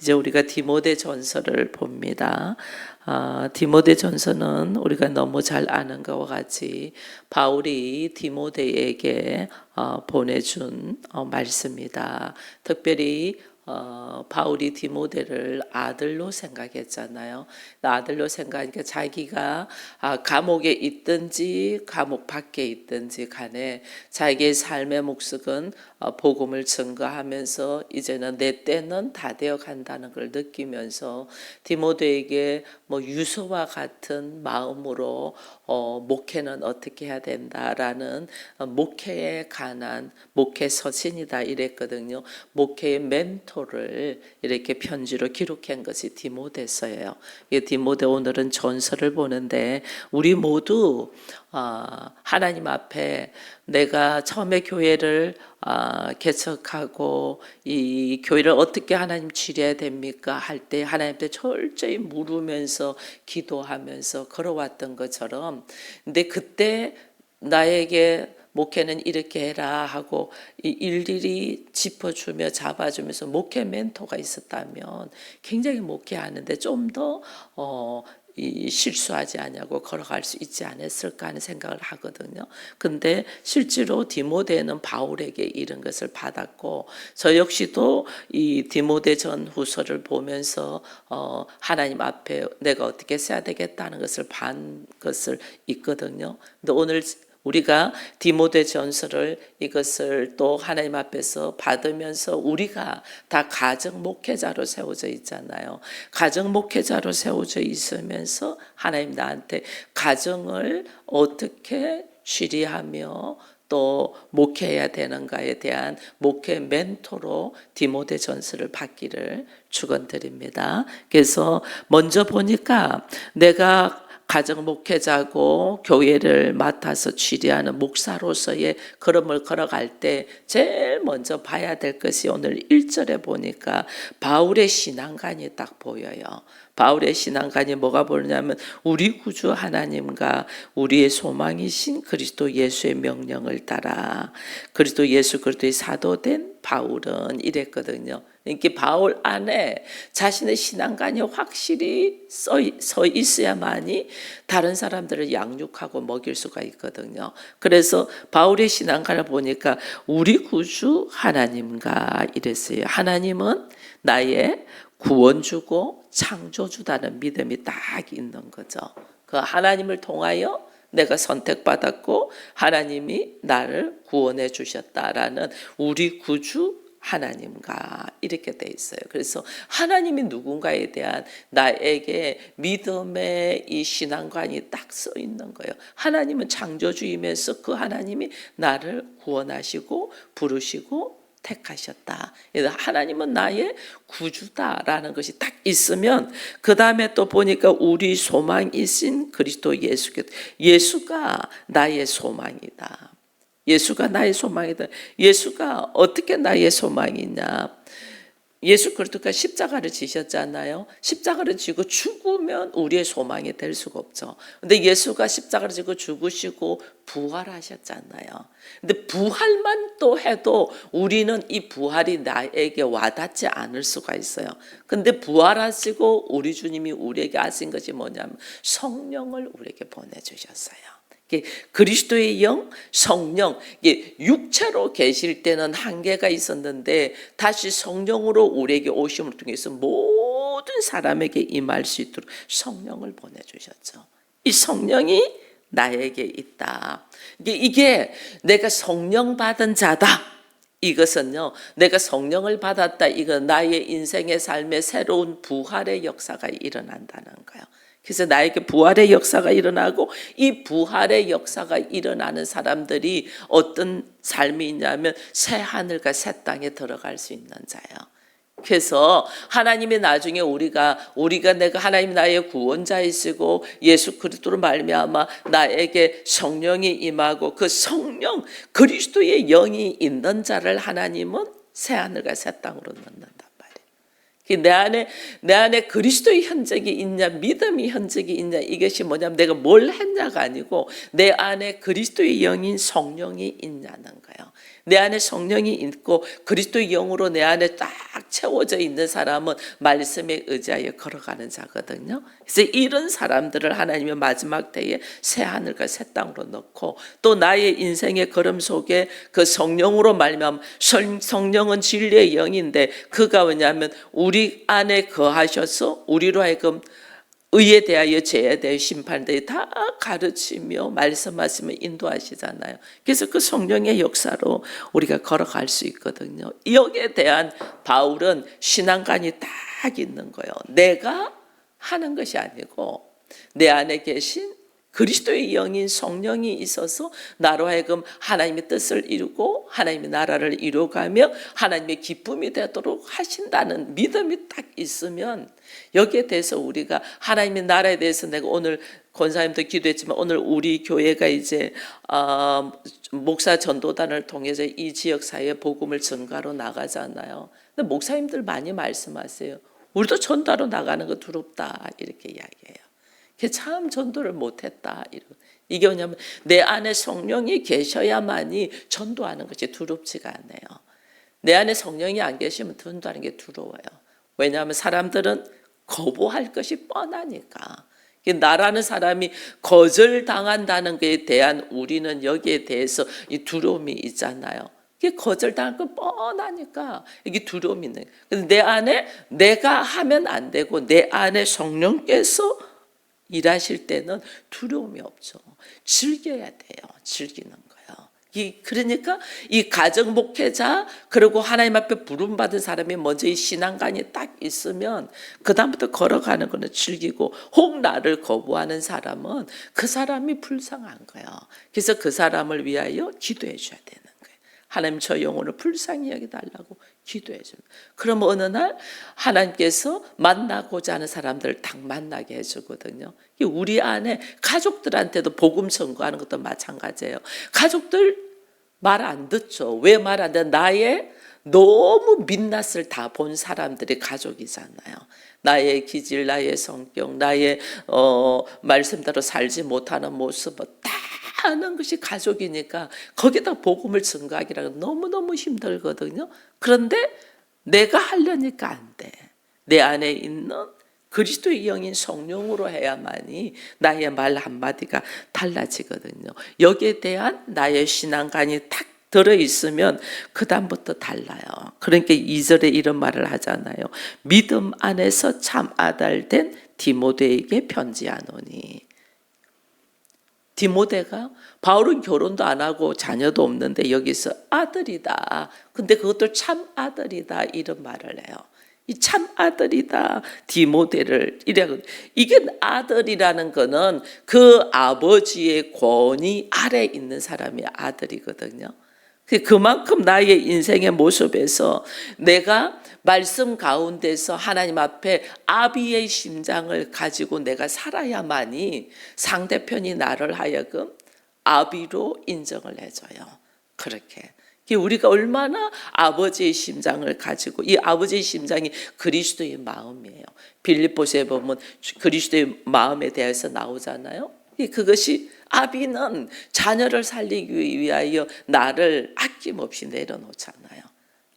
이제 우리가 디모데 전서를 봅니다. 디모데 전서는 우리가 너무 잘 아는 것과 같이 바울이 디모데에게 보내준 말씀이다. 특별히 바울이 디모데를 아들로 생각했잖아요. 아들로 생각하니까 자기가 감옥에 있든지 감옥 밖에 있든지 간에 자기의 삶의 목적은 복음을 증거하면서 이제는 내 때는 다 되어 간다는 걸 느끼면서 디모데에게 유서와 같은 마음으로 목회는 어떻게 해야 된다라는 목회에 관한 목회 서신이다 이랬거든요. 목회의 멘토를 이렇게 편지로 기록한 것이 디모데서예요. 디모데 오늘은 전서를 보는데 우리 모두 하나님 앞에 내가 처음에 교회를 개척하고 이 교회를 어떻게 하나님 지려야 됩니까 할 때 하나님께 철저히 물으면서 기도하면서 걸어왔던 것처럼, 근데 그때 나에게 목회는 이렇게 해라 하고 일일이 짚어주며 잡아주면서 목회 멘토가 있었다면 굉장히 목회하는데 좀 더 실수하지 않냐고 걸어갈 수 있지 않았을까 하는 생각을 하거든요. 근데 실제로 디모데는 바울에게 이런 것을 받았고, 저 역시도 이 디모데 전 후서를 보면서 하나님 앞에 내가 어떻게 써야 되겠다는 것을 반 것을 있거든요. 근데 오늘 우리가 디모데 전서를 이것을 또 하나님 앞에서 받으면서 우리가 다 가정 목회자로 세워져 있잖아요. 가정 목회자로 세워져 있으면서 하나님 나한테 가정을 어떻게 쉬리하며 또 목회해야 되는가에 대한 목회 멘토로 디모데 전서를 받기를 축원드립니다. 그래서 먼저 보니까 내가 가정 목회자고 교회를 맡아서 지휘하는 목사로서의 걸음을 걸어갈 때 제일 먼저 봐야 될 것이 오늘 1절에 보니까 바울의 신앙관이 딱 보여요. 바울의 신앙관이 뭐가 보이냐면 우리 구주 하나님과 우리의 소망이신 그리스도 예수의 명령을 따라. 그리스도 예수 그리스도의 사도된 바울은 이랬거든요. 이렇게 바울 안에 자신의 신앙관이 확실히 서 있어야만이 다른 사람들을 양육하고 먹일 수가 있거든요. 그래서 바울의 신앙관을 보니까 우리 구주 하나님과 이랬어요. 하나님은 나의 구원주고 창조주다는 믿음이 딱 있는 거죠. 그 하나님을 통하여 내가 선택받았고 하나님이 나를 구원해 주셨다라는 우리 구주 하나님과 이렇게 돼 있어요. 그래서 하나님이 누군가에 대한 나에게 믿음의 이 신앙관이 딱 써 있는 거예요. 하나님은 창조주이면서 그 하나님이 나를 구원하시고 부르시고 택하셨다. 하나님은 나의 구주다라는 것이 딱 있으면 그 다음에 또 보니까 우리 소망이신 그리스도 예수가 나의 소망이다. 예수가 나의 소망이다. 예수가 어떻게 나의 소망이냐? 예수 그리스도가 십자가를 지셨잖아요. 십자가를 지고 죽으면 우리의 소망이 될 수가 없죠. 근데 예수가 십자가를 지고 죽으시고 부활하셨잖아요. 근데 부활만 또 해도 우리는 이 부활이 나에게 와닿지 않을 수가 있어요. 근데 부활하시고 우리 주님이 우리에게 하신 것이 뭐냐면 성령을 우리에게 보내주셨어요. 그리스도의 영, 성령, 육체로 계실 때는 한계가 있었는데 다시 성령으로 우리에게 오심을 통해서 모든 사람에게 임할 수 있도록 성령을 보내주셨죠. 이 성령이 나에게 있다. 이게 내가 성령 받은 자다. 이것은요, 내가 성령을 받았다. 이건 나의 인생의 삶에 새로운 부활의 역사가 일어난다는 거예요. 그래서 나에게 부활의 역사가 일어나고 이 부활의 역사가 일어나는 사람들이 어떤 삶이 있냐면 새 하늘과 새 땅에 들어갈 수 있는 자예요. 그래서 하나님이 나중에 우리가 내가 하나님 나의 구원자이시고 예수 그리스도로 말미암아 나에게 성령이 임하고 그 성령 그리스도의 영이 있는 자를 하나님은 새 하늘과 새 땅으로 넣는단 말이에요. 내 안에 그리스도의 현적이 있냐, 믿음의 현적이 있냐, 이것이 뭐냐면 내가 뭘 했냐가 아니고 내 안에 그리스도의 영인 성령이 있냐는 거예요. 내 안에 성령이 있고 그리스도의 영으로 내 안에 딱 채워져 있는 사람은 말씀에 의지하여 걸어가는 자거든요. 그래서 이런 사람들을 하나님의 마지막 때에 새 하늘과 새 땅으로 넣고, 또 나의 인생의 걸음 속에 그 성령으로 말미암아, 성령은 진리의 영인데 그가 뭐냐면 우리 안에 거하셔서 우리로 하여금 의에 대하여 죄에 대하여 심판에 대해 다 가르치며 말씀하시며 인도하시잖아요. 그래서 그 성령의 역사로 우리가 걸어갈 수 있거든요. 여기에 대한 바울은 신앙관이 딱 있는 거예요. 내가 하는 것이 아니고 내 안에 계신 그리스도의 영인 성령이 있어서 나로 하여금 하나님의 뜻을 이루고 하나님의 나라를 이루어가며 하나님의 기쁨이 되도록 하신다는 믿음이 딱 있으면, 여기에 대해서 우리가 하나님의 나라에 대해서, 내가 오늘 권사님도 기도했지만 오늘 우리 교회가 이제 목사 전도단을 통해서 이 지역 사회에 복음을 전가로 나가잖아요. 근데 목사님들 많이 말씀하세요. 우리도 전도하러 나가는 거 두렵다, 이렇게 이야기해요. 참 전도를 못했다. 이게 뭐냐면 내 안에 성령이 계셔야만이 전도하는 것이 두렵지가 않아요. 내 안에 성령이 안 계시면 전도하는 게 두려워요. 왜냐하면 사람들은 거부할 것이 뻔하니까. 나라는 사람이 거절당한다는 것에 대한 우리는 여기에 대해서 이 두려움이 있잖아요. 이게 거절당할 건 뻔하니까 이게 두려움이 있는 거예요. 그래서 내 안에 내가 하면 안 되고 내 안에 성령께서 일하실 때는 두려움이 없죠. 즐겨야 돼요. 즐기는 거예요. 그러니까 이 가정 목회자 그리고 하나님 앞에 부름받은 사람이 먼저 이 신앙관이 딱 있으면 그 다음부터 걸어가는 거는 즐기고, 혹 나를 거부하는 사람은 그 사람이 불쌍한 거예요. 그래서 그 사람을 위하여 기도해 줘야 되는 거예요. 하나님 저 영혼을 불쌍히 여기달라고 기도해 줍니다. 그럼 어느 날 하나님께서 만나고자 하는 사람들을 딱 만나게 해주거든요. 우리 안에 가족들한테도 복음 전거하는 것도 마찬가지예요. 가족들 말 안 듣죠. 왜 말 안 돼? 나의 너무 민낯을 다 본 사람들이 가족이잖아요. 나의 기질, 나의 성격, 나의 말씀대로 살지 못하는 모습을 다 하는 것이 가족이니까 거기다 복음을 증거하기라고 너무너무 힘들거든요. 그런데 내가 하려니까 안 돼. 내 안에 있는 그리스도의 영인 성령으로 해야만이 나의 말 한마디가 달라지거든요. 여기에 대한 나의 신앙관이 탁 들어있으면 그 다음부터 달라요. 그러니까 2절에 이런 말을 하잖아요. 믿음 안에서 참 아달된 디모데에게 편지하노니. 디모데가, 바울은 결혼도 안 하고 자녀도 없는데 여기서 아들이다. 근데 그것도 참 아들이다, 이런 말을 해요. 이 참 아들이다, 디모데를 이래. 이게 아들이라는 거는 그 아버지의 권위 아래 있는 사람이 아들이거든요. 그만큼 나의 인생의 모습에서 내가 말씀 가운데서 하나님 앞에 아비의 심장을 가지고 내가 살아야만이 상대편이 나를 하여금 아비로 인정을 해줘요. 그렇게. 우리가 얼마나 아버지의 심장을 가지고, 이 아버지의 심장이 그리스도의 마음이에요. 빌립보서에 보면 그리스도의 마음에 대해서 나오잖아요. 그것이, 아비는 자녀를 살리기 위하여 나를 아낌없이 내려놓잖아요.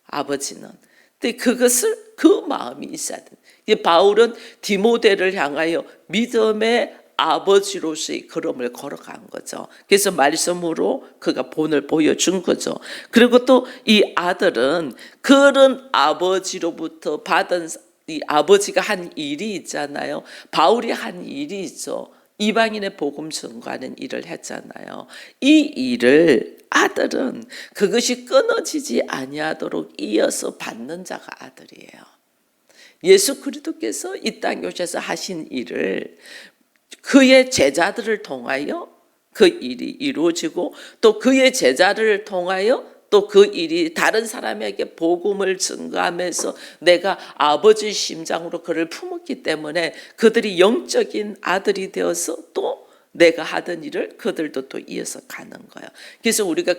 아버지는. 근데 그것을, 그 마음이 있어야 돼. 바울은 디모데를 향하여 믿음의 아버지로서의 걸음을 걸어간 거죠. 그래서 말씀으로 그가 본을 보여준 거죠. 그리고 또 이 아들은 그런 아버지로부터 받은, 이 아버지가 한 일이 있잖아요. 바울이 한 일이 있죠. 이방인의 복음 전가하는 일을 했잖아요. 이 일을 아들은 그것이 끊어지지 아니하도록 이어서 받는 자가 아들이에요. 예수 그리스도께서 이 땅에 오셔서 하신 일을 그의 제자들을 통하여 그 일이 이루어지고, 또 그의 제자를 통하여 또 그 일이 다른 사람에게 복음을 증거하면서 내가 아버지의 심장으로 그를 품었기 때문에 그들이 영적인 아들이 되어서 또 내가 하던 일을 그들도 또 이어서 가는 거예요. 그래서 우리가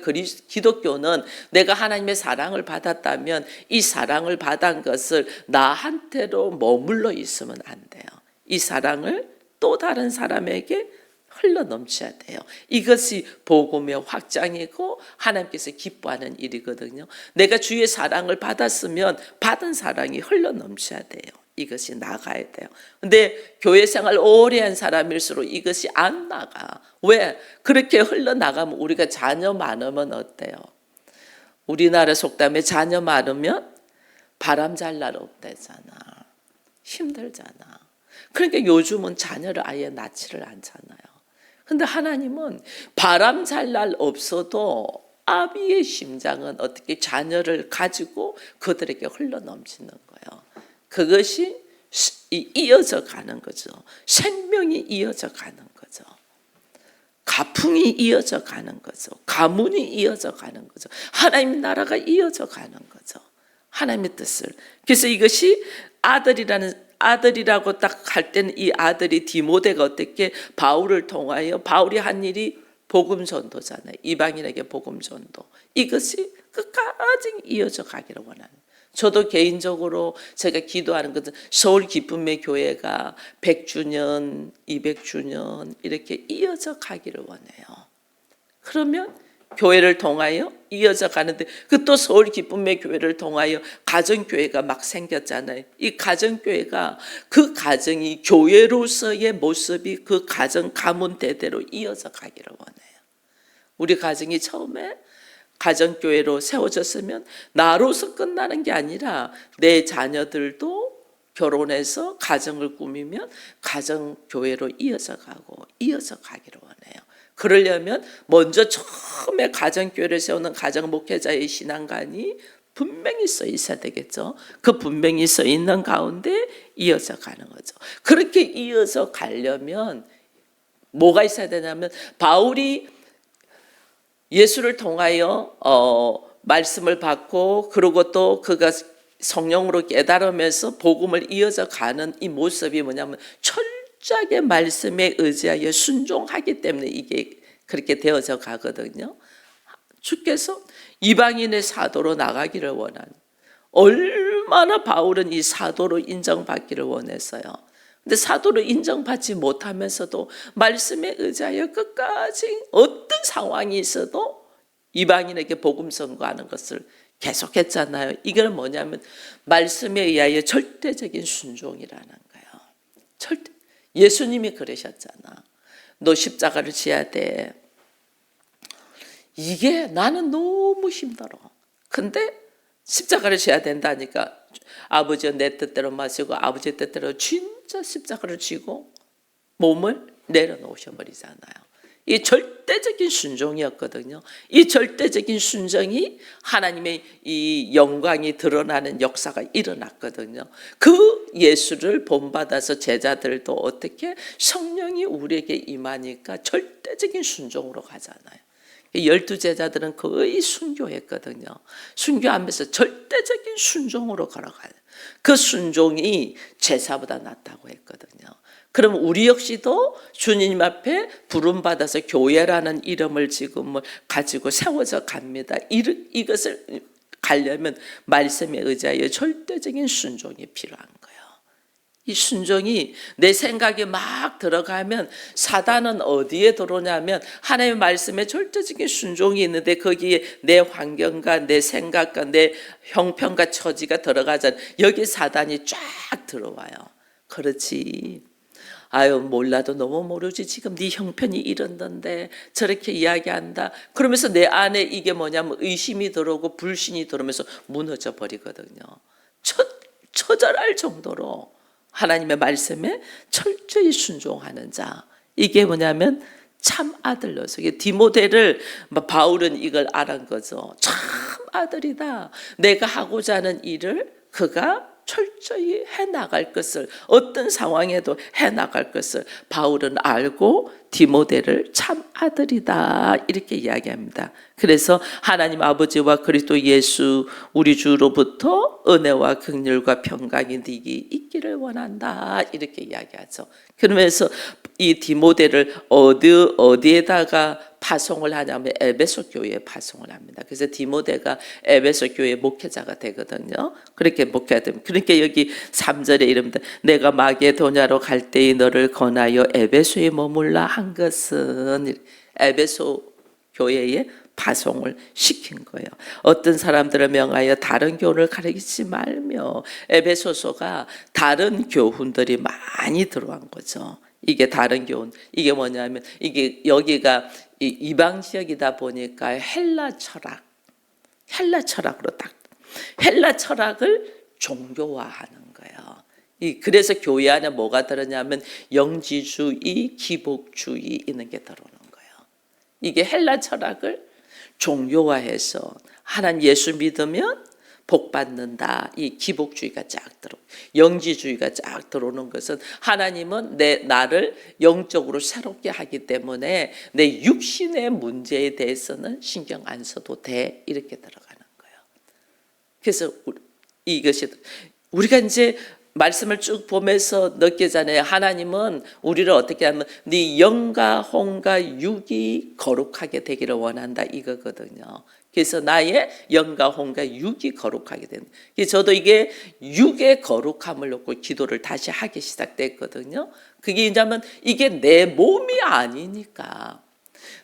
기독교는 내가 하나님의 사랑을 받았다면 이 사랑을 받은 것을 나한테로 머물러 있으면 안 돼요. 이 사랑을 또 다른 사람에게 흘러 넘쳐야 돼요. 이것이 복음의 확장이고 하나님께서 기뻐하는 일이거든요. 내가 주의 사랑을 받았으면 받은 사랑이 흘러 넘쳐야 돼요. 이것이 나가야 돼요. 근데 교회 생활 오래 한 사람일수록 이것이 안 나가. 왜? 그렇게 흘러나가면 우리가 자녀 많으면 어때요? 우리나라 속담에 자녀 많으면 바람 잘 날 없대잖아. 힘들잖아. 그러니까 요즘은 자녀를 아예 낳지를 않잖아요. 근데 하나님은 바람 잘 날 없어도 아비의 심장은 어떻게 자녀를 가지고 그들에게 흘러넘치는 거예요. 그것이 이어져 가는 거죠. 생명이 이어져 가는 거죠. 가풍이 이어져 가는 거죠. 가문이 이어져 가는 거죠. 하나님의 나라가 이어져 가는 거죠. 하나님의 뜻을. 그래서 이것이 아들이라고 딱 할 때는 이 아들이 디모데가 어떻게 바울을 통하여 바울이 한 일이 복음 전도잖아요. 이방인에게 복음 전도. 이것이 끝까지 이어져 가기를 원하는. 저도 개인적으로 제가 기도하는 것은 서울 기쁨의 교회가 100주년, 200주년 이렇게 이어져 가기를 원해요. 그러면 교회를 통하여 이어져 가는데 그 또 서울 기쁨의 교회를 통하여 가정교회가 막 생겼잖아요. 이 가정교회가 그 가정이 교회로서의 모습이 그 가정 가문 대대로 이어져 가기를 원해요. 우리 가정이 처음에 가정교회로 세워졌으면 나로서 끝나는 게 아니라 내 자녀들도 결혼해서 가정을 꾸미면 가정교회로 이어져 가기를 원해요. 그러려면 먼저 처음에 가정교회를 세우는 가정목회자의 신앙관이 분명히 써 있어야 되겠죠. 그 분명히 써 있는 가운데 이어져 가는 거죠. 그렇게 이어져 가려면 뭐가 있어야 되냐면 바울이 예수를 통하여 말씀을 받고 그리고 또 그가 성령으로 깨달으면서 복음을 이어져 가는 이 모습이 뭐냐면 철저하게 말씀에 의지하여 순종하기 때문에 이게 그렇게 되어져 가거든요. 주께서 이방인의 사도로 나가기를 원하는, 얼마나 바울은 이 사도로 인정받기를 원했어요. 근데 사도로 인정받지 못하면서도 말씀에 의지하여 끝까지 어떤 상황이 있어도 이방인에게 복음 선고하는 것을 계속했잖아요. 이건 뭐냐면 말씀에 의하여 절대적인 순종이라는 거예요. 예수님이 그러셨잖아. 너 십자가를 지어야 돼. 이게 나는 너무 힘들어. 근데 십자가를 져야 된다니까 아버지가 내 뜻대로 마시고 아버지 뜻대로 진짜 십자가를 지고 몸을 내려놓으셔 버리잖아요. 이 절대적인 순종이었거든요. 이 절대적인 순종이 하나님의 이 영광이 드러나는 역사가 일어났거든요. 그 예수를 본받아서 제자들도 어떻게 성령이 우리에게 임하니까 절대적인 순종으로 가잖아요. 12제자들은 거의 순교했거든요. 순교하면서 절대적인 순종으로 걸어가요. 그 순종이 제사보다 낫다고 했거든요. 그럼 우리 역시도 주님 앞에 부름받아서 교회라는 이름을 지금 가지고 세워져 갑니다. 이것을 가려면 말씀에 의지하여 절대적인 순종이 필요한 거예요. 이 순종이 내 생각에 막 들어가면 사단은 어디에 들어오냐면 하나님의 말씀에 절대적인 순종이 있는데 거기에 내 환경과 내 생각과 내 형편과 처지가 들어가잖아요. 여기 사단이 쫙 들어와요. 그렇지. 아유 몰라도 너무 모르지 지금 네 형편이 이런던데 저렇게 이야기한다. 그러면서 내 안에 이게 뭐냐면 의심이 들어오고 불신이 들어오면서 무너져 버리거든요. 처절할 정도로 하나님의 말씀에 철저히 순종하는 자. 이게 뭐냐면 참 아들로서. 디모데를 바울은 이걸 알은 거죠. 참 아들이다. 내가 하고자 하는 일을 그가 철저히 해나갈 것을, 어떤 상황에도 해나갈 것을 바울은 알고 디모데를 참 아들이다 이렇게 이야기합니다. 그래서 하나님 아버지와 그리스도 예수 우리 주로부터 은혜와 긍휼과 평강이 네게 있기를 원한다 이렇게 이야기하죠. 그러면서 이 디모데를 어디에다가 파송을 하냐면 에베소 교회에 파송을 합니다. 그래서 디모데가 에베소 교회 목회자가 되거든요. 그렇게 목회하면 그러니까 여기 3절에 이릅니다. 내가 마게도냐로 갈 때에 너를 권하여 에베소에 머물라 한 것은 에베소 교회에 파송을 시킨 거예요. 어떤 사람들을 명하여 다른 교훈을 가르치지 말며 에베소서가 다른 교훈들이 많이 들어간 거죠. 이게 다른 교훈. 이게 뭐냐면 이게 여기가 이방 지역이다 보니까 헬라 철학으로 딱 헬라 철학을 종교화하는 거예요. 그래서 교회 안에 뭐가 들었냐면 영지주의, 기복주의 있는 게 들어오는 거예요. 이게 헬라 철학을 종교화해서 하나님 예수 믿으면 복 받는다. 이 기복주의가 쫙 들어, 영지주의가 쫙 들어오는 것은 하나님은 나를 영적으로 새롭게 하기 때문에 내 육신의 문제에 대해서는 신경 안 써도 돼 이렇게 들어가는 거예요. 그래서 이것이 우리가 이제 말씀을 쭉 보면서 느끼잖아요. 하나님은 우리를 어떻게 하면 네 영과 혼과 육이 거룩하게 되기를 원한다 이거거든요. 그래서 나의 영과 혼과 육이 거룩하게 되는. 저도 이게 육의 거룩함을 놓고 기도를 다시 하기 시작됐거든요. 그게 이제면 이게 내 몸이 아니니까.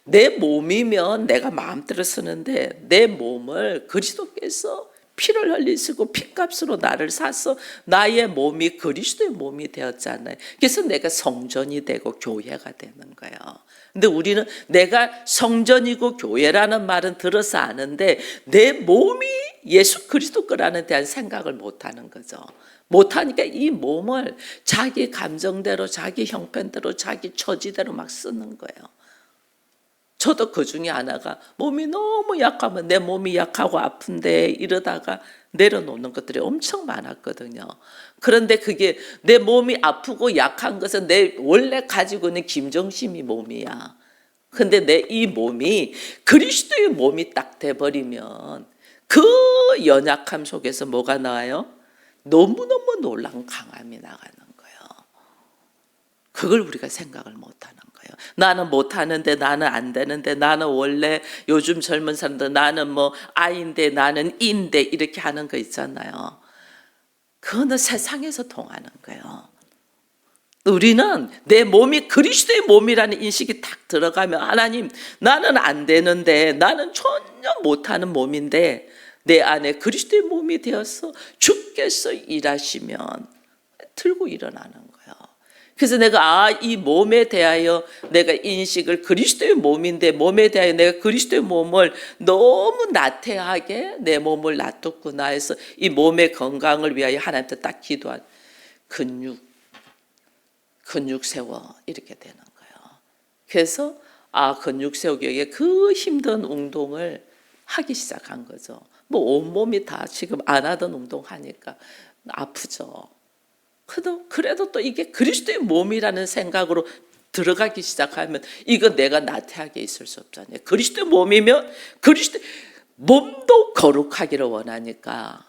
내 몸이면 내가 마음대로 쓰는데 내 몸을 그리스도께서 피를 흘리시고 피값으로 나를 사서 나의 몸이 그리스도의 몸이 되었잖아요. 그래서 내가 성전이 되고 교회가 되는 거예요. 근데 우리는 내가 성전이고 교회라는 말은 들어서 아는데 내 몸이 예수 그리스도 거라는 대한 생각을 못하는 거죠. 못하니까 이 몸을 자기 감정대로 자기 형편대로 자기 처지대로 막 쓰는 거예요. 저도 그 중에 하나가 몸이 너무 약하면 내 몸이 약하고 아픈데 이러다가 내려놓는 것들이 엄청 많았거든요. 그런데 그게 내 몸이 아프고 약한 것은 내 원래 가지고 있는 김정심이 몸이야. 근데 내 이 몸이 그리스도의 몸이 딱 돼버리면 그 연약함 속에서 뭐가 나와요? 너무너무 놀라운 강함이 나가는 거예요. 그걸 우리가 생각을 못하는 거예요. 나는 못하는데, 나는 안 되는데, 나는 원래 요즘 젊은 사람들 나는 뭐 아인데 나는 인데 이렇게 하는 거 있잖아요. 그거는 세상에서 통하는 거예요. 우리는 내 몸이 그리스도의 몸이라는 인식이 딱 들어가면 하나님 나는 안 되는데 나는 전혀 못하는 몸인데 내 안에 그리스도의 몸이 되어서 주께서 일하시면 들고 일어나는 거예요. 그래서 내가 이 몸에 대하여 내가 인식을 그리스도의 몸인데 몸에 대하여 내가 그리스도의 몸을 너무 나태하게 내 몸을 놔뒀구나 해서 이 몸의 건강을 위하여 하나님께 딱 기도한 근육 세워 이렇게 되는 거예요. 그래서 근육 세우기 위해 그 힘든 운동을 하기 시작한 거죠. 뭐 온몸이 다 지금 안 하던 운동 하니까 아프죠. 그래도 또 이게 그리스도의 몸이라는 생각으로 들어가기 시작하면 이거 내가 나태하게 있을 수 없잖아요. 그리스도의 몸이면 그리스도의 몸도 거룩하기를 원하니까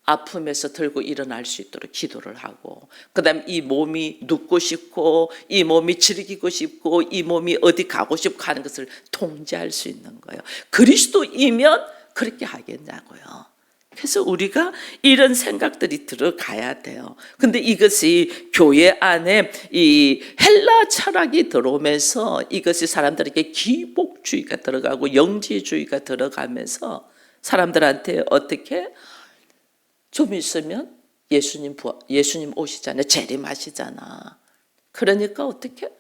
아픔에서 들고 일어날 수 있도록 기도를 하고 그다음에 이 몸이 눕고 싶고 이 몸이 즐기고 싶고 이 몸이 어디 가고 싶고 하는 것을 통제할 수 있는 거예요. 그리스도이면 그렇게 하겠냐고요. 그래서 우리가 이런 생각들이 들어가야 돼요. 근데 이것이 교회 안에 이 헬라 철학이 들어오면서 이것이 사람들에게 기복주의가 들어가고 영지주의가 들어가면서 사람들한테 어떻게 좀 있으면 예수님 오시잖아요. 재림하시잖아. 그러니까 어떻게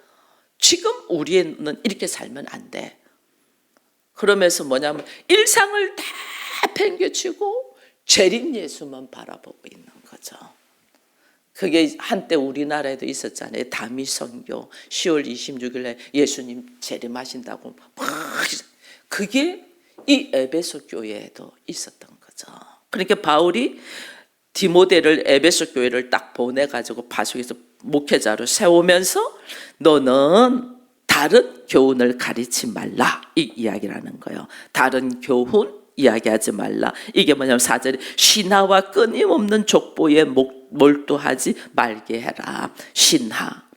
지금 우리는 이렇게 살면 안 돼. 그러면서 뭐냐면 일상을 다 팽개치고 재림 예수만 바라보고 있는 거죠. 그게 한때 우리나라에도 있었잖아요. 다미 선교 10월 26일에 예수님 재림하신다고 막 그게 이 에베소 교회에도 있었던 거죠. 그러니까 바울이 디모데를 에베소 교회를 딱 보내가지고 파송해서 목회자로 세우면서 너는 다른 교훈을 가르치지 말라 이 이야기라는 거예요. 다른 교훈 이야기하지 말라. 이게 뭐냐면 4절에 신하와 끊임없는 족보에 몰두하지 말게 해라. 신하,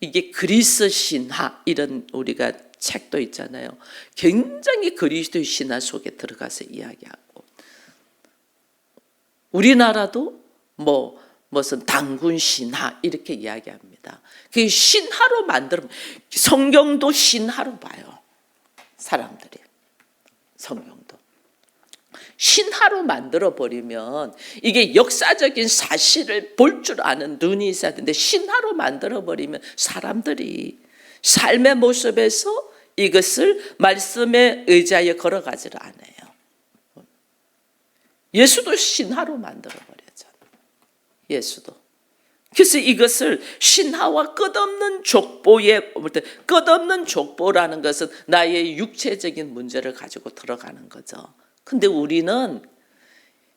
이게 그리스 신하, 이런 우리가 책도 있잖아요. 굉장히 그리스도의 신화 속에 들어가서 이야기하고, 우리나라도 무슨 당군 신화 이렇게 이야기합니다. 그 신화로 만들면, 성경도 신화로 봐요. 사람들이 성경도 신화로 만들어 버리면, 이게 역사적인 사실을 볼 줄 아는 눈이 있어야 되는데 신화로 만들어 버리면 사람들이 삶의 모습에서 이것을 말씀에 의지하여 걸어가지를 않아요. 예수도 신화로 만들어 버렸잖아요. 예수도. 그래서 이것을 신화와 끝없는 족보에, 끝없는 족보라는 것은 나의 육체적인 문제를 가지고 들어가는 거죠. 근데 우리는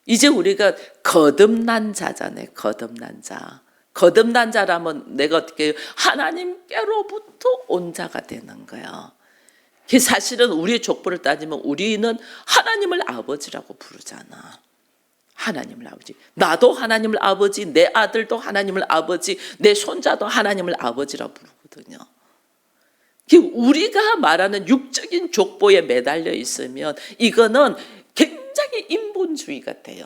이제 우리가 거듭난 자잖아요. 거듭난 자. 거듭난 자라면 내가 어떻게 하나님께로부터 온 자가 되는 거예요. 그 사실은 우리의 족보를 따지면 우리는 하나님을 아버지라고 부르잖아. 하나님을 아버지. 나도 하나님을 아버지, 내 아들도 하나님을 아버지, 내 손자도 하나님을 아버지라고 부르거든요. 우리가 말하는 육적인 족보에 매달려 있으면 이거는 굉장히 인본주의 같아요.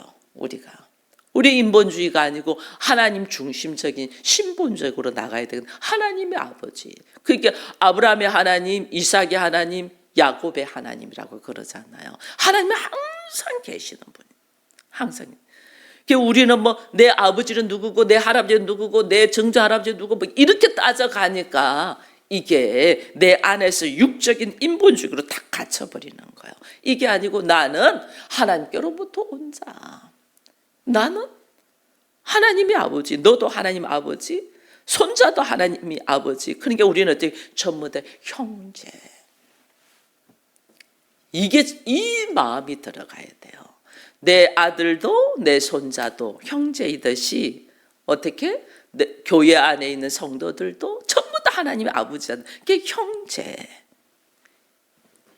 우리 인본주의가 아니고 하나님 중심적인 신본적으로 나가야 되는 하나님의 아버지. 그러니까 아브라함의 하나님, 이삭의 하나님, 야곱의 하나님이라고 그러잖아요. 하나님은 항상 계시는 분이에요. 항상. 우리는 내 아버지는 누구고 내 할아버지는 누구고 내 증조 할아버지는 누구고 이렇게 따져가니까 이게 내 안에서 육적인 인본주의로 다 갇혀버리는 거예요. 이게 아니고 나는 하나님께로부터 온 자. 나는 하나님이 아버지, 너도 하나님 아버지, 손자도 하나님이 아버지. 그러니까 우리는 어떻게 전부 다 형제. 이게 이 마음이 들어가야 돼요. 내 아들도 내 손자도 형제이듯이 어떻게 교회 안에 있는 성도들도 전부 다 하나님의 아버지잖아요. 그게 형제.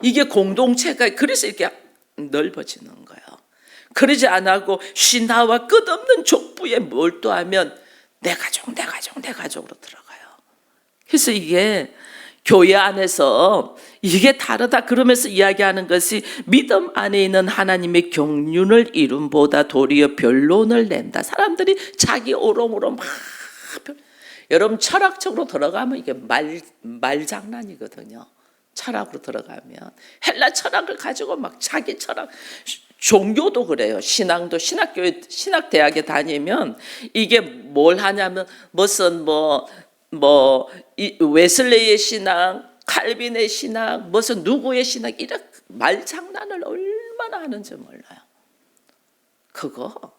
이게 공동체가 그래서 이렇게 넓어지는 거예요. 그러지 않고 신화와 끝없는 족부에 몰두하면 내 가족으로 들어가요. 그래서 이게 교회 안에서 이게 다르다 그러면서 이야기하는 것이 믿음 안에 있는 하나님의 경륜을 이룸보다 도리어 변론을 낸다. 사람들이 자기 오롱오롱 막 여러분 철학적으로 들어가면 이게 말장난이거든요. 철학으로 들어가면 헬라 철학을 가지고 막 자기 철학, 종교도 그래요. 신앙도 신학대학에 다니면 이게 뭘 하냐면 무슨 웨슬레이의 신앙, 칼빈의 신앙, 무슨 누구의 신앙 이렇게 말장난을 얼마나 하는지 몰라요. 그거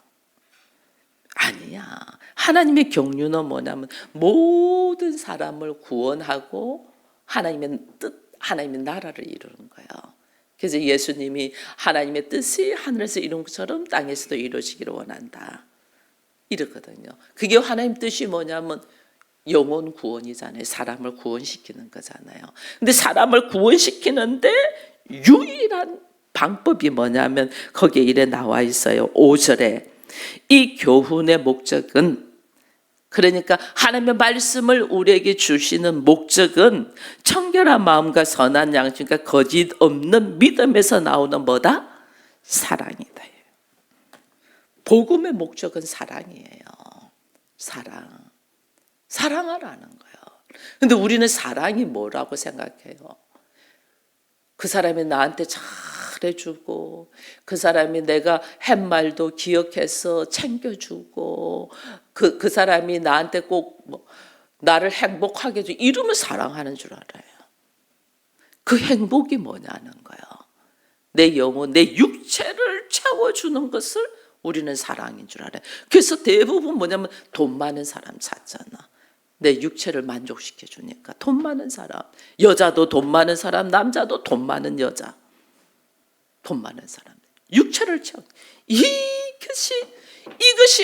아니야. 하나님의 경륜은 뭐냐면 모든 사람을 구원하고 하나님의 뜻, 하나님의 나라를 이루는 거예요. 그래서 예수님이 하나님의 뜻이 하늘에서 이룬 것처럼 땅에서도 이루어지기를 원한다. 이러거든요. 그게 하나님 뜻이 뭐냐면 영혼 구원이잖아요. 사람을 구원시키는 거잖아요. 근데 사람을 구원시키는데 유일한 방법이 뭐냐면 거기에 이래 나와 있어요. 5절에 이 교훈의 목적은, 그러니까 하나님의 말씀을 우리에게 주시는 목적은 청결한 마음과 선한 양심과 거짓 없는 믿음에서 나오는 뭐다? 사랑이다. 복음의 목적은 사랑이에요. 사랑하라는 거예요. 근데 우리는 사랑이 뭐라고 생각해요? 그 사람이 나한테 잘해주고, 그 사람이 내가 한 말도 기억해서 챙겨주고, 그 사람이 나한테 꼭 나를 행복하게 해주고, 이러면 사랑하는 줄 알아요. 그 행복이 뭐냐는 거예요. 내 영혼, 내 육체를 채워주는 것을 우리는 사랑인 줄 알아요. 그래서 대부분 뭐냐면 돈 많은 사람 찾잖아. 내 육체를 만족시켜 주니까. 돈 많은 사람, 여자도 돈 많은 사람, 남자도 돈 많은 여자, 돈 많은 사람, 육체를 채워. 이것이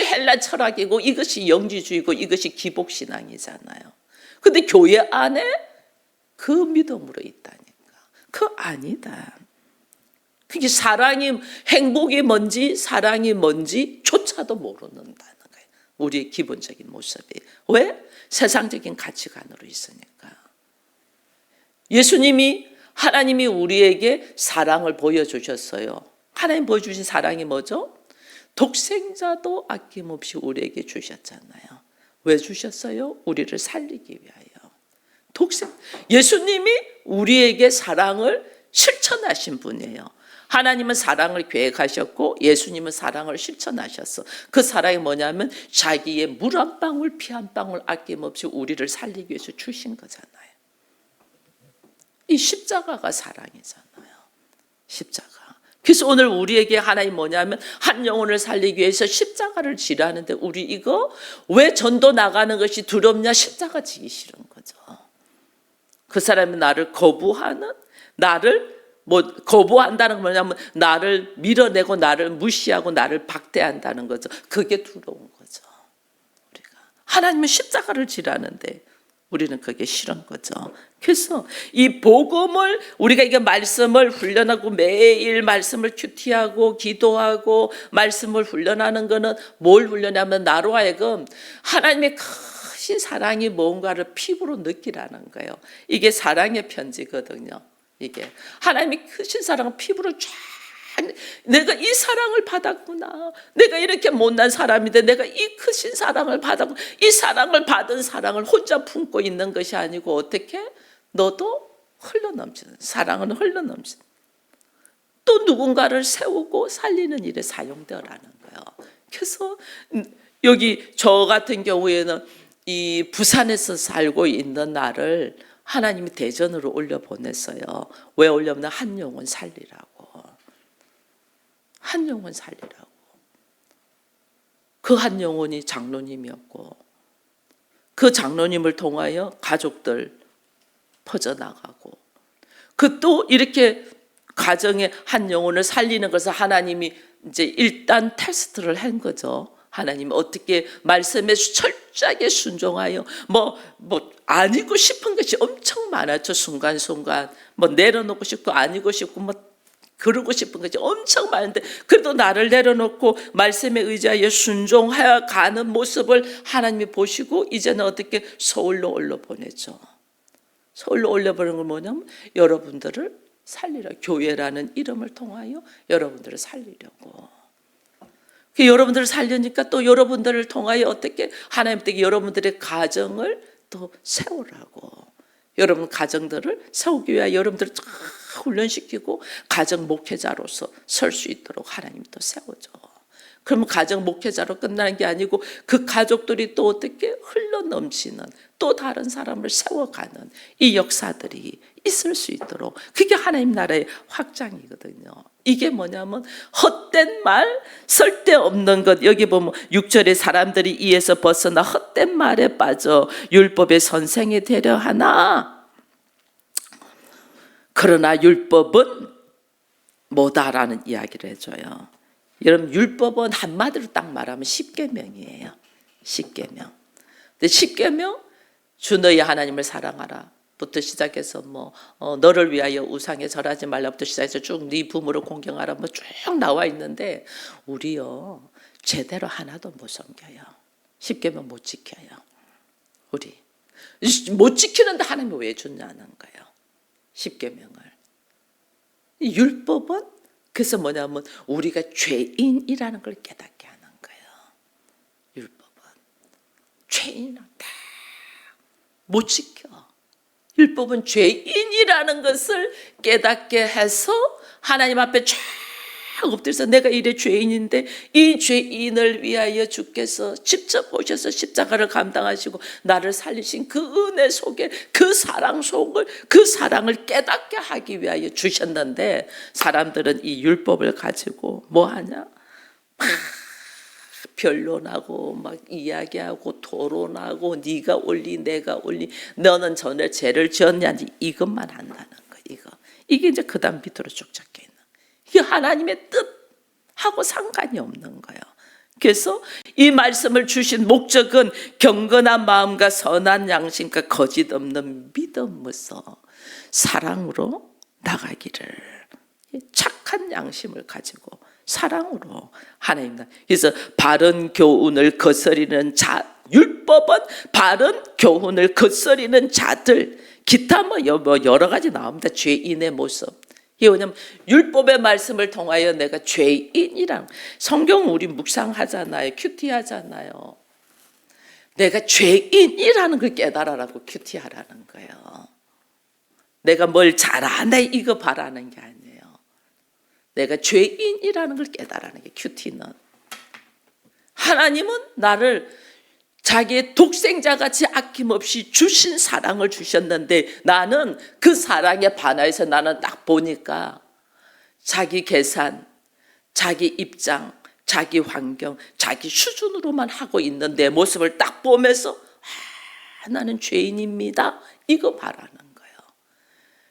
헬라 철학이고 이것이 영지주의고 이것이 기복신앙이잖아요. 근데 교회 안에 그 믿음으로 있다니까. 그 아니다. 그게 사랑이, 행복이 뭔지 사랑이 뭔지 조차도 모르는다는 거예요. 우리의 기본적인 모습이. 왜? 세상적인 가치관으로 있으니까. 예수님이, 하나님이 우리에게 사랑을 보여주셨어요. 하나님 보여주신 사랑이 뭐죠? 독생자도 아낌없이 우리에게 주셨잖아요. 왜 주셨어요? 우리를 살리기 위하여. 예수님이 우리에게 사랑을 실천하신 분이에요. 하나님은 사랑을 계획하셨고 예수님은 사랑을 실천하셨어. 그 사랑이 뭐냐면 자기의 물 한 방울 피 한 방울 아낌없이 우리를 살리기 위해서 주신 거잖아요. 이 십자가가 사랑이잖아요. 십자가. 그래서 오늘 우리에게 하나님 뭐냐면 한 영혼을 살리기 위해서 십자가를 지라는데 우리 이거 왜 전도 나가는 것이 두렵냐? 십자가 지기 싫은 거죠. 그 사람이 나를 거부하는, 나를 거부한다는 건 뭐냐면 나를 밀어내고 나를 무시하고 나를 박대한다는 거죠. 그게 두려운 거죠. 우리가 하나님은 십자가를 지라는데 우리는 그게 싫은 거죠. 그래서 이 복음을 우리가 이게 말씀을 훈련하고 매일 말씀을 큐티하고 기도하고 말씀을 훈련하는 거는 뭘 훈련하면 나로 하여금 하나님의 크신 사랑이 뭔가를 피부로 느끼라는 거예요. 이게 사랑의 편지거든요. 이게 하나님의 크신 사랑을 피부로 쫙, 내가 이 사랑을 받았구나. 내가 이렇게 못난 사람인데 내가 이 크신 사랑을 받았고, 이 사랑을 받은 사랑을 혼자 품고 있는 것이 아니고 어떻게 너도 흘러넘치는, 사랑은 흘러넘치는, 또 누군가를 세우고 살리는 일에 사용되라는 거예요. 그래서 여기 저 같은 경우에는 이 부산에서 살고 있는 나를 하나님이 대전으로 올려보냈어요. 왜 올려보냈냐? 한 영혼 살리라고. 한 영혼 살리라고. 그 한 영혼이 장로님이었고 그 장로님을 통하여 가족들 퍼져나가고 그 또 이렇게 가정의 한 영혼을 살리는 것을 하나님이 이제 일단 테스트를 한 거죠. 하나님 어떻게 말씀에 철저하게 순종하여 아니고 싶은 것이 엄청 많았죠. 순간순간 내려놓고 싶고 아니고 싶고 그러고 싶은 것이 엄청 많은데 그래도 나를 내려놓고 말씀에 의지하여 순종하여 가는 모습을 하나님이 보시고 이제는 어떻게 서울로 올려보내죠. 서울로 올려보내는 건 뭐냐면 여러분들을 살리라. 교회라는 이름을 통하여 여러분들을 살리려고. 여러분들을 살리니까 또 여러분들을 통하여 어떻게 하나님께 여러분들의 가정을 또 세우라고. 여러분 가정들을 세우기 위하여 여러분들을 훈련시키고 가정 목회자로서 설 수 있도록 하나님이 또 세우죠. 그러면 가정 목회자로 끝나는 게 아니고 그 가족들이 또 어떻게 흘러넘치는 또 다른 사람을 세워가는 이 역사들이 있을 수 있도록, 그게 하나님 나라의 확장이거든요. 이게 뭐냐면 헛된 말, 쓸데없는 것. 여기 보면 6절에 사람들이 이에서 벗어나 헛된 말에 빠져 율법의 선생이 되려 하나 그러나 율법은 뭐다라는 이야기를 해줘요. 여러분 율법은 한마디로 딱 말하면 십계명이에요. 십계명. 근데 십계명 주 너희 하나님을 사랑하라 부터 시작해서 너를 위하여 우상에 절하지 말라부터 시작해서 쭉 네 부모를 공경하라 쭉 나와 있는데 우리요 제대로 하나도 못 섬겨요. 십계명 못 지켜요. 우리 못 지키는데 하나님이 왜 줬냐는 거예요. 십계명을. 율법은 그래서 뭐냐면 우리가 죄인이라는 걸 깨닫게 하는 거예요. 율법은 죄인은 다 못 지켜. 율법은 죄인이라는 것을 깨닫게 해서 하나님 앞에 쫙 엎드려서 내가 이래 죄인인데 이 죄인을 위하여 주께서 직접 오셔서 십자가를 감당하시고 나를 살리신 그 은혜 속에 그 사랑 속을, 그 사랑을 깨닫게 하기 위하여 주셨는데 사람들은 이 율법을 가지고 뭐 하냐? 변론하고 이야기하고 토론하고 네가 옳니 내가 옳니 너는 전에 죄를 지었냐니 이것만 한다는 거. 이게 이제 그 다음 밑으로 쭉 적혀 있는, 이게 하나님의 뜻하고 상관이 없는 거예요. 그래서 이 말씀을 주신 목적은 경건한 마음과 선한 양심과 거짓 없는 믿음으로써 사랑으로 나가기를. 착한 양심을 가지고 사랑으로 하나님 나. 그래서 바른 교훈을 거스리는 자, 율법은 바른 교훈을 거스리는 자들, 기타 뭐 여러 가지 나옵니다. 죄인의 모습. 이게 왜냐면 율법의 말씀을 통하여 내가 죄인이랑, 성경 우리 묵상하잖아요. 큐티하잖아요. 내가 죄인이라는 걸 깨달아라고 큐티하라는 거예요. 내가 뭘 잘하네 이거 바라는 게 아니에요. 내가 죄인이라는 걸 깨달아는 게 큐티는. 하나님은 나를 자기의 독생자같이 아낌없이 주신 사랑을 주셨는데, 나는 그 사랑에 반하여서 나는 딱 보니까 자기 계산, 자기 입장, 자기 환경, 자기 수준으로만 하고 있는 내 모습을 딱 보면서 나는 죄인입니다 이거 바라는 거예요.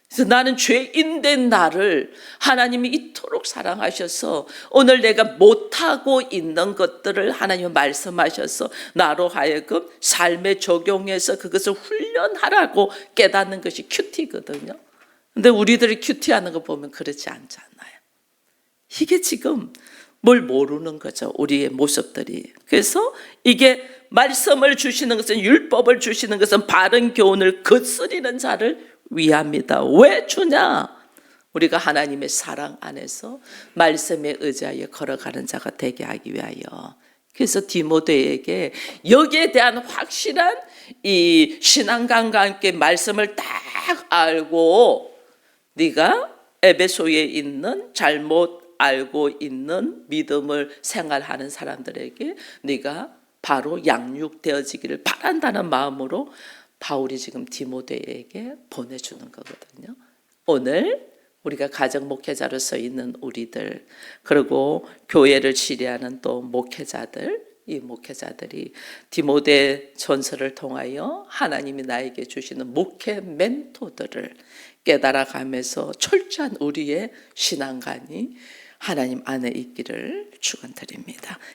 그래서 나는 죄인된 나를 하나님이 이토록 사랑하셔서 오늘 내가 못하고 있는 것들을 하나님이 말씀하셔서 나로 하여금 삶에 적용해서 그것을 훈련하라고 깨닫는 것이 큐티거든요. 근데 우리들이 큐티하는 거 보면 그렇지 않잖아요. 이게 지금 뭘 모르는 거죠, 우리의 모습들이. 그래서 이게 말씀을 주시는 것은, 율법을 주시는 것은 바른 교훈을 거스리는 자를 위함이다. 왜 주냐? 우리가 하나님의 사랑 안에서 말씀에 의지하여 걸어가는 자가 되게 하기 위하여. 그래서 디모데에게 여기에 대한 확실한 이 신앙감과 함께 말씀을 딱 알고, 네가 에베소에 있는 잘못 알고 있는 믿음을 생활하는 사람들에게 네가 바로 양육되어지기를 바란다는 마음으로 바울이 지금 디모데에게 보내주는 거거든요. 오늘 우리가 가정 목회자로서 있는 우리들, 그리고 교회를 지휘하는 또 목회자들, 이 목회자들이 디모데 전서를 통하여 하나님이 나에게 주시는 목회 멘토들을 깨달아가면서 철저한 우리의 신앙관이 하나님 안에 있기를 축원드립니다.